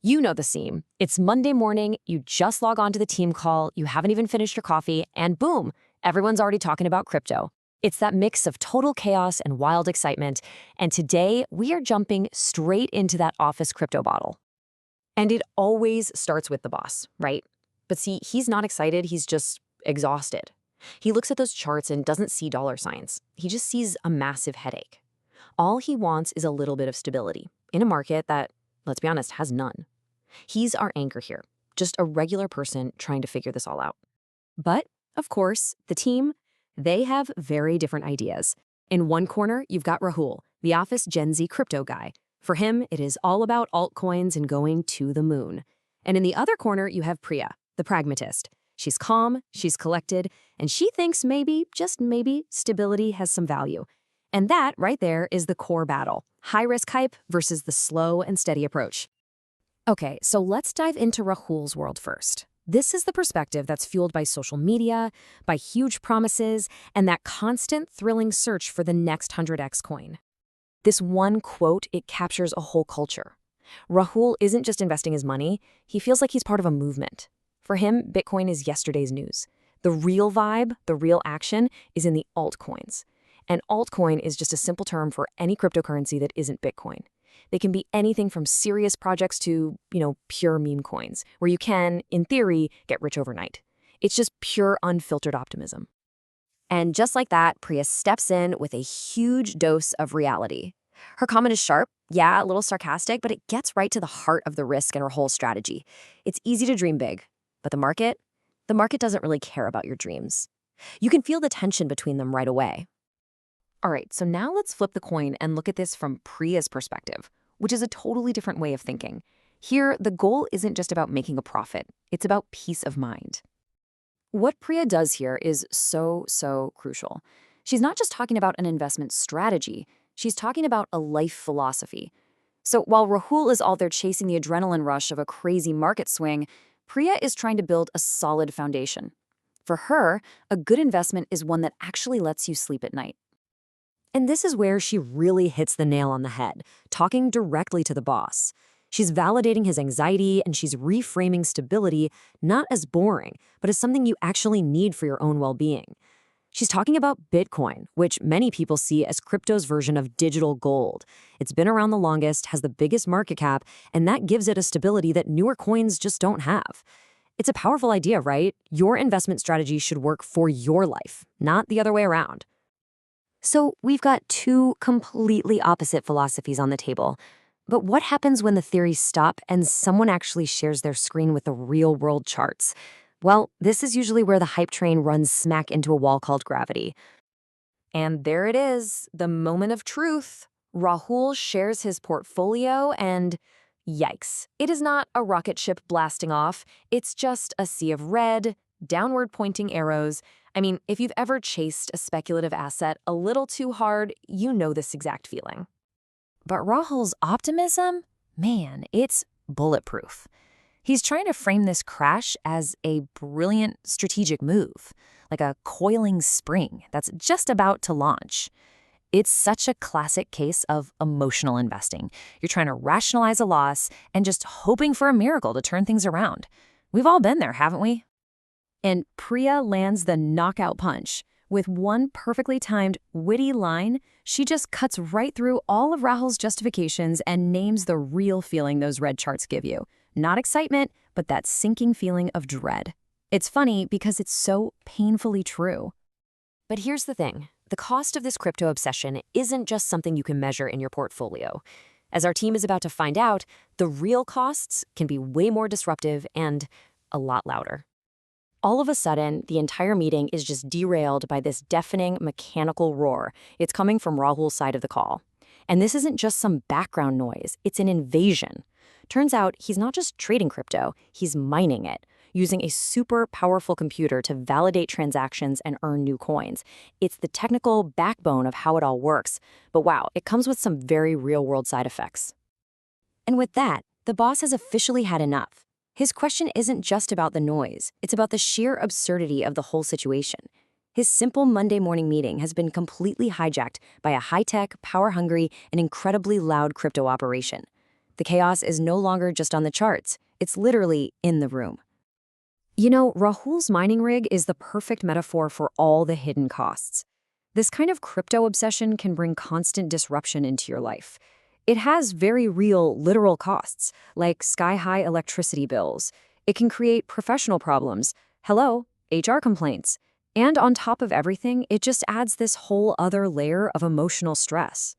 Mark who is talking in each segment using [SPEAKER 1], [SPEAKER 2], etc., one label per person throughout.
[SPEAKER 1] You know the scene. It's Monday morning, you just log on to the team call, you haven't even finished your coffee, and boom, everyone's already talking about crypto. It's that mix of total chaos and wild excitement, and today we are jumping straight into that office crypto bottle. And it always starts with the boss, right? But see, he's not excited, he's just exhausted. He looks at those charts and doesn't see dollar signs. He just sees a massive headache. All he wants is a little bit of stability in a market that, let's be honest, has none. He's our anchor here, just a regular person trying to figure this all out. But, of course, the team, they have very different ideas. In one corner, you've got Rahul, the office Gen Z crypto guy. For him, it is all about altcoins and going to the moon. And in the other corner, you have Priya, the pragmatist. She's calm, she's collected, and she thinks maybe, just maybe, stability has some value. And that, right there, is the core battle. High-risk hype versus the slow and steady approach. Okay, so let's dive into Rahul's world first. This is the perspective that's fueled by social media, by huge promises, and that constant thrilling search for the next 100x coin. This one quote, it captures a whole culture. Rahul isn't just investing his money, he feels like he's part of a movement. For him, Bitcoin is yesterday's news. The real vibe, the real action, is in the altcoins. And altcoin is just a simple term for any cryptocurrency that isn't Bitcoin. They can be anything from serious projects to, pure meme coins, where you can, in theory, get rich overnight. It's just pure unfiltered optimism. And just like that, Priya steps in with a huge dose of reality. Her comment is sharp, yeah, a little sarcastic, but it gets right to the heart of the risk in her whole strategy. It's easy to dream big, but the market doesn't really care about your dreams. You can feel the tension between them right away. All right, so now let's flip the coin and look at this from Priya's perspective, which is a totally different way of thinking. Here, the goal isn't just about making a profit. It's about peace of mind. What Priya does here is so crucial. She's not just talking about an investment strategy. She's talking about a life philosophy. So while Rahul is all there chasing the adrenaline rush of a crazy market swing, Priya is trying to build a solid foundation. For her, a good investment is one that actually lets you sleep at night. And this is where she really hits the nail on the head, talking directly to the boss. She's validating his anxiety and she's reframing stability not as boring, but as something you actually need for your own well-being. She's talking about Bitcoin, which many people see as crypto's version of digital gold. It's been around the longest, has the biggest market cap, and that gives it a stability that newer coins just don't have. It's a powerful idea, right? Your investment strategy should work for your life, not the other way around. So we've got two completely opposite philosophies on the table. But what happens when the theories stop and someone actually shares their screen with the real-world charts? Well, this is usually where the hype train runs smack into a wall called gravity. And there it is, the moment of truth. Rahul shares his portfolio and yikes. It is not a rocket ship blasting off. It's just a sea of red, downward-pointing arrows. I mean, if you've ever chased a speculative asset a little too hard, you know this exact feeling. But Rahul's optimism? Man, it's bulletproof. He's trying to frame this crash as a brilliant strategic move, like a coiling spring that's just about to launch. It's such a classic case of emotional investing. You're trying to rationalize a loss and just hoping for a miracle to turn things around. We've all been there, haven't we? And Priya lands the knockout punch. With one perfectly timed, witty line, she just cuts right through all of Rahul's justifications and names the real feeling those red charts give you. Not excitement, but that sinking feeling of dread. It's funny because it's so painfully true. But here's the thing. The cost of this crypto obsession isn't just something you can measure in your portfolio. As our team is about to find out, the real costs can be way more disruptive and a lot louder. All of a sudden, the entire meeting is just derailed by this deafening mechanical roar. It's coming from Rahul's side of the call. And this isn't just some background noise, it's an invasion. Turns out he's not just trading crypto, he's mining it, using a super powerful computer to validate transactions and earn new coins. It's the technical backbone of how it all works. But wow, it comes with some very real-world side effects. And with that, the boss has officially had enough. His question isn't just about the noise, it's about the sheer absurdity of the whole situation. His simple Monday morning meeting has been completely hijacked by a high-tech, power-hungry, and incredibly loud crypto operation. The chaos is no longer just on the charts. It's literally in the room. You know, Rahul's mining rig is the perfect metaphor for all the hidden costs. This kind of crypto obsession can bring constant disruption into your life. It has very real, literal costs, like sky-high electricity bills. It can create professional problems. Hello, HR complaints. And on top of everything, it just adds this whole other layer of emotional stress.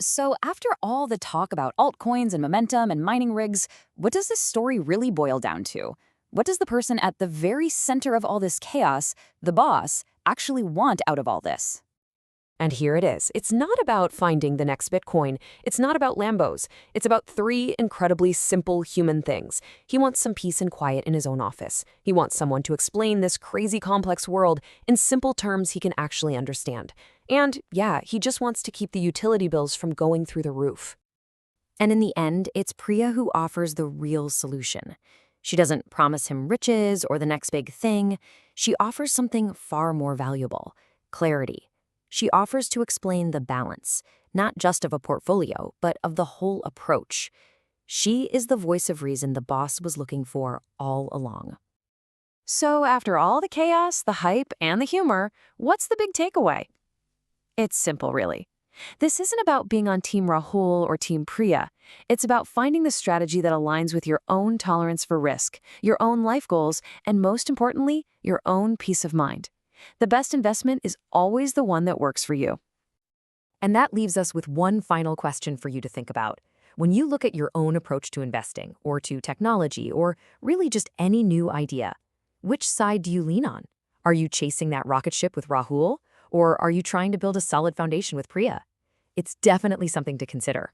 [SPEAKER 1] So after all the talk about altcoins and momentum and mining rigs, what does this story really boil down to? What does the person at the very center of all this chaos, the boss, actually want out of all this? And here it is. It's not about finding the next Bitcoin. It's not about Lambos. It's about three incredibly simple human things. He wants some peace and quiet in his own office. He wants someone to explain this crazy complex world in simple terms he can actually understand. And yeah, he just wants to keep the utility bills from going through the roof. And in the end, it's Priya who offers the real solution. She doesn't promise him riches or the next big thing. She offers something far more valuable: clarity. She offers to explain the balance, not just of a portfolio, but of the whole approach. She is the voice of reason the boss was looking for all along. So after all the chaos, the hype, and the humor, what's the big takeaway? It's simple, really. This isn't about being on Team Rahul or Team Priya. It's about finding the strategy that aligns with your own tolerance for risk, your own life goals, and most importantly, your own peace of mind. The best investment is always the one that works for you. And that leaves us with one final question for you to think about. When you look at your own approach to investing, or to technology, or really just any new idea, which side do you lean on? Are you chasing that rocket ship with Rahul? Or are you trying to build a solid foundation with Priya? It's definitely something to consider.